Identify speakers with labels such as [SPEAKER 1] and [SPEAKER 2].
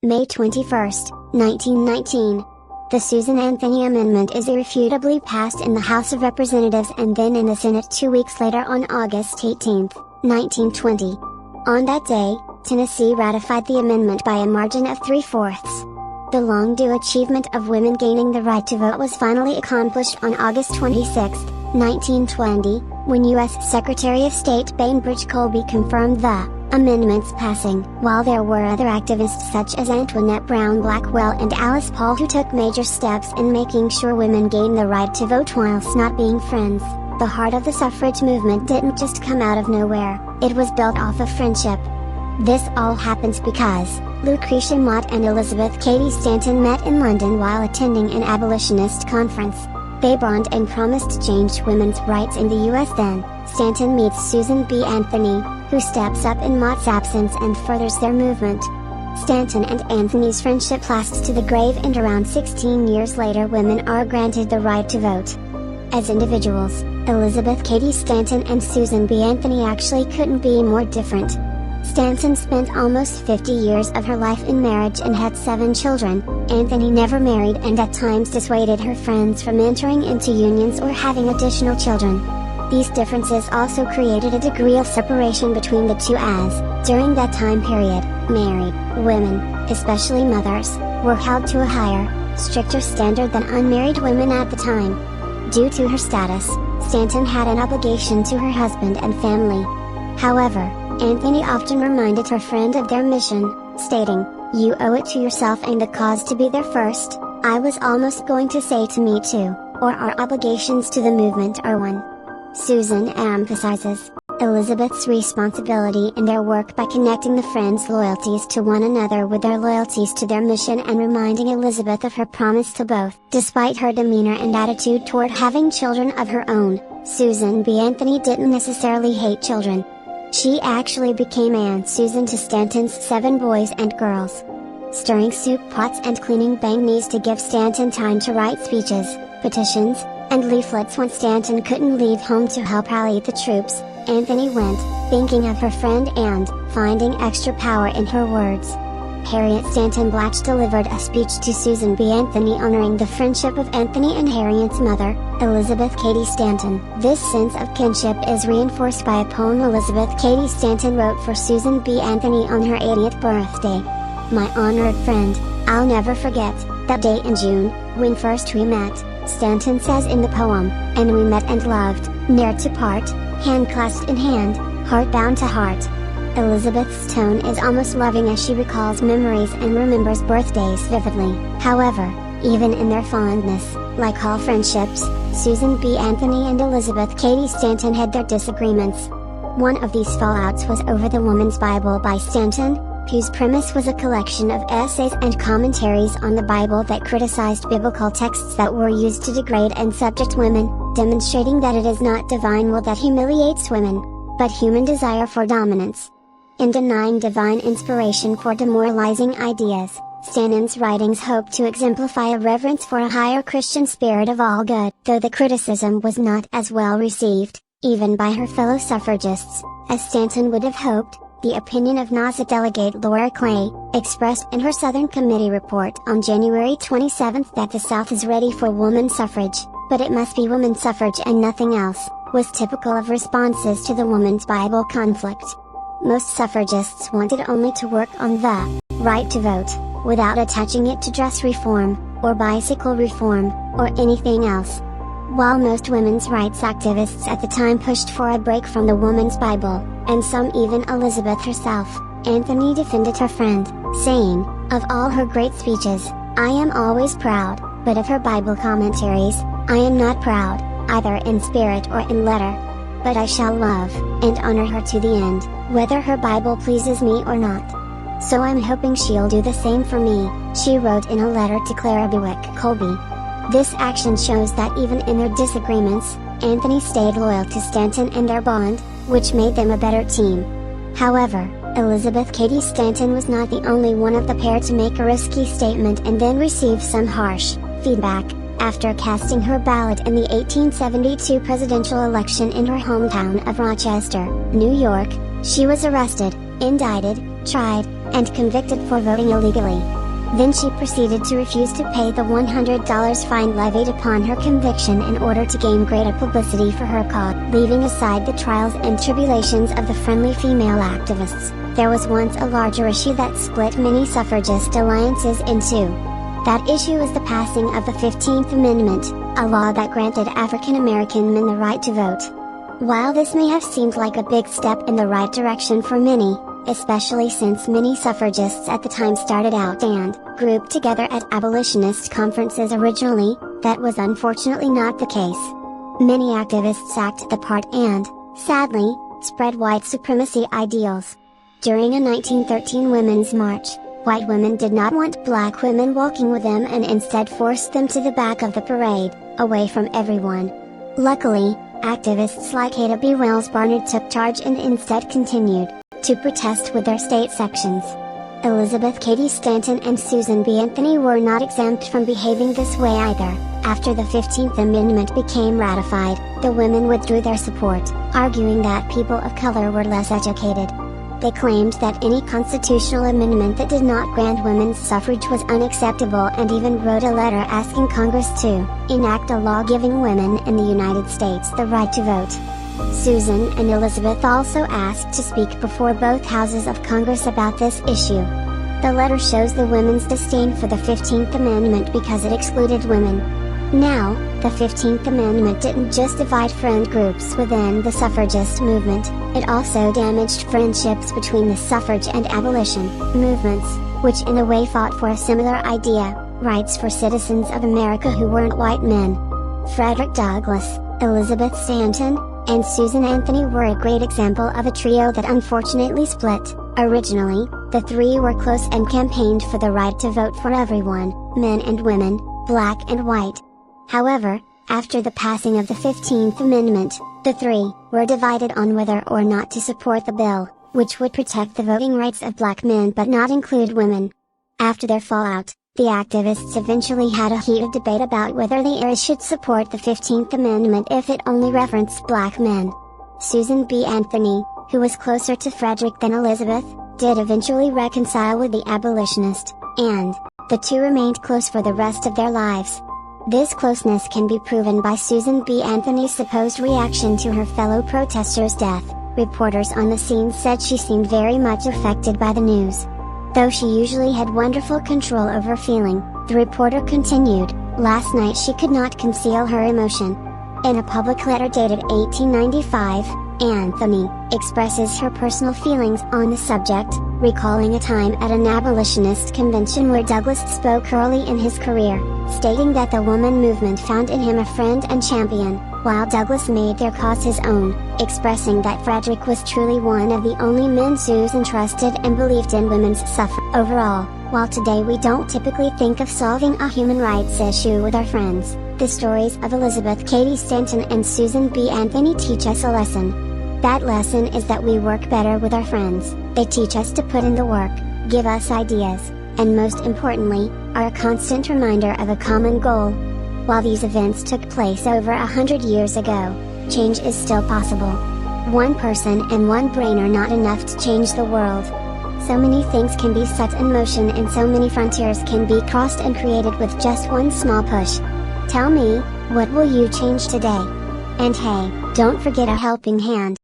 [SPEAKER 1] May 21, 1919. The Susan Anthony Amendment is irrefutably passed in the House of Representatives and then in the Senate 2 weeks later on August 18, 1920. On that day, Tennessee ratified the amendment by a margin of 3/4. The long-due achievement of women gaining the right to vote was finally accomplished on August 26, 1920, when U.S. Secretary of State Bainbridge Colby confirmed the amendment's passing. While there were other activists such as Antoinette Brown Blackwell and Alice Paul who took major steps in making sure women gained the right to vote whilst not being friends, the heart of the suffrage movement didn't just come out of nowhere, it was built off of friendship. This all happens because Lucretia Mott and Elizabeth Cady Stanton met in London while attending an abolitionist conference. They bonded and promised to change women's rights in the U.S. Then, Stanton meets Susan B. Anthony, who steps up in Mott's absence and furthers their movement. Stanton and Anthony's friendship lasts to the grave, and around 16 years later women are granted the right to vote. As individuals, Elizabeth Cady Stanton and Susan B. Anthony actually couldn't be more different. Stanton spent almost 50 years of her life in marriage and had 7 children. Anthony never married and at times dissuaded her friends from entering into unions or having additional children. These differences also created a degree of separation between the two as, during that time period, married women, especially mothers, were held to a higher, stricter standard than unmarried women at the time. Due to her status, Stanton had an obligation to her husband and family. However, Anthony often reminded her friend of their mission, stating, "You owe it to yourself and the cause to be there first." I was almost going to say to me too, or our obligations to the movement are one. Susan emphasizes Elizabeth's responsibility in their work by connecting the friends' loyalties to one another with their loyalties to their mission and reminding Elizabeth of her promise to both. Despite her demeanor and attitude toward having children of her own, Susan B. Anthony didn't necessarily hate children. She actually became Aunt Susan to Stanton's 7 boys and girls. Stirring soup pots and cleaning bang knees to give Stanton time to write speeches, petitions, and leaflets when Stanton couldn't leave home to help rally the troops, Anthony went, thinking of her friend and finding extra power in her words. Harriet Stanton Blatch delivered a speech to Susan B. Anthony honoring the friendship of Anthony and Harriet's mother, Elizabeth Cady Stanton. This sense of kinship is reinforced by a poem Elizabeth Cady Stanton wrote for Susan B. Anthony on her 80th birthday. "My honored friend, I'll never forget that day in June, when first we met," Stanton says in the poem, "and we met and loved, ne'er to part, hand clasped in hand, heart bound to heart." Elizabeth's tone is almost loving as she recalls memories and remembers birthdays vividly. However, even in their fondness, like all friendships, Susan B. Anthony and Elizabeth Cady Stanton had their disagreements. One of these fallouts was over the Woman's Bible by Stanton, whose premise was a collection of essays and commentaries on the Bible that criticized biblical texts that were used to degrade and subject women, demonstrating that it is not divine will that humiliates women, but human desire for dominance. In denying divine inspiration for demoralizing ideas, Stanton's writings hope to exemplify a reverence for a higher Christian spirit of all good. Though the criticism was not as well received, even by her fellow suffragists, as Stanton would have hoped, the opinion of NASA delegate Laura Clay, expressed in her Southern Committee report on January 27 that the South is ready for woman suffrage, but it must be woman suffrage and nothing else, was typical of responses to the Woman's Bible conflict. Most suffragists wanted only to work on the right to vote, without attaching it to dress reform, or bicycle reform, or anything else. While most women's rights activists at the time pushed for a break from the Woman's Bible, and some even Elizabeth herself, Anthony defended her friend, saying, "Of all her great speeches, I am always proud, but of her Bible commentaries, I am not proud, either in spirit or in letter. But I shall love and honor her to the end, whether her Bible pleases me or not. So I'm hoping she'll do the same for me," she wrote in a letter to Clara Bewick Colby. This action shows that even in their disagreements, Anthony stayed loyal to Stanton and their bond, which made them a better team. However, Elizabeth Cady Stanton was not the only one of the pair to make a risky statement and then receive some harsh feedback. After casting her ballot in the 1872 presidential election in her hometown of Rochester, New York, she was arrested, indicted, tried, and convicted for voting illegally. Then she proceeded to refuse to pay the $100 fine levied upon her conviction in order to gain greater publicity for her cause. Leaving aside the trials and tribulations of the friendly female activists, there was once a larger issue that split many suffragist alliances in two. That issue is the passing of the 15th Amendment, a law that granted African American men the right to vote. While this may have seemed like a big step in the right direction for many, especially since many suffragists at the time started out and grouped together at abolitionist conferences originally, that was unfortunately not the case. Many activists acted the part and, sadly, spread white supremacy ideals. During a 1913 Women's March, white women did not want black women walking with them and instead forced them to the back of the parade, away from everyone. Luckily, activists like Ada B. Wells Barnard took charge and instead continued to protest with their state sections. Elizabeth Cady Stanton and Susan B. Anthony were not exempt from behaving this way either. After the 15th Amendment became ratified, the women withdrew their support, arguing that people of color were less educated. They claimed that any constitutional amendment that did not grant women's suffrage was unacceptable and even wrote a letter asking Congress to enact a law giving women in the United States the right to vote. Susan and Elizabeth also asked to speak before both houses of Congress about this issue. The letter shows the women's disdain for the 15th Amendment because it excluded women. Now, the 15th Amendment didn't just divide friend groups within the suffragist movement, it also damaged friendships between the suffrage and abolition movements, which in a way fought for a similar idea, rights for citizens of America who weren't white men. Frederick Douglass, Elizabeth Stanton, and Susan Anthony were a great example of a trio that unfortunately split. Originally, the three were close and campaigned for the right to vote for everyone, men and women, black and white. However, after the passing of the 15th Amendment, the three were divided on whether or not to support the bill, which would protect the voting rights of black men but not include women. After their fallout, the activists eventually had a heated debate about whether the heirs should support the 15th Amendment if it only referenced black men. Susan B. Anthony, who was closer to Frederick than Elizabeth, did eventually reconcile with the abolitionist, and the two remained close for the rest of their lives. This closeness can be proven by Susan B. Anthony's supposed reaction to her fellow protesters' death. Reporters on the scene said she seemed very much affected by the news. Though she usually had wonderful control over feeling, the reporter continued, last night she could not conceal her emotion. In a public letter dated 1895, Anthony expresses her personal feelings on the subject, recalling a time at an abolitionist convention where Douglass spoke early in his career, stating that the woman movement found in him a friend and champion, while Douglass made their cause his own, expressing that Frederick was truly one of the only men Susan trusted and believed in women's suffrage. Overall, while today we don't typically think of solving a human rights issue with our friends, the stories of Elizabeth Cady Stanton and Susan B. Anthony teach us a lesson. That lesson is that we work better with our friends. They teach us to put in the work, give us ideas, and most importantly, are a constant reminder of a common goal. While these events took place over 100 years ago, change is still possible. One person and one brain are not enough to change the world. So many things can be set in motion and so many frontiers can be crossed and created with just one small push. Tell me, what will you change today? And hey, don't forget a helping hand.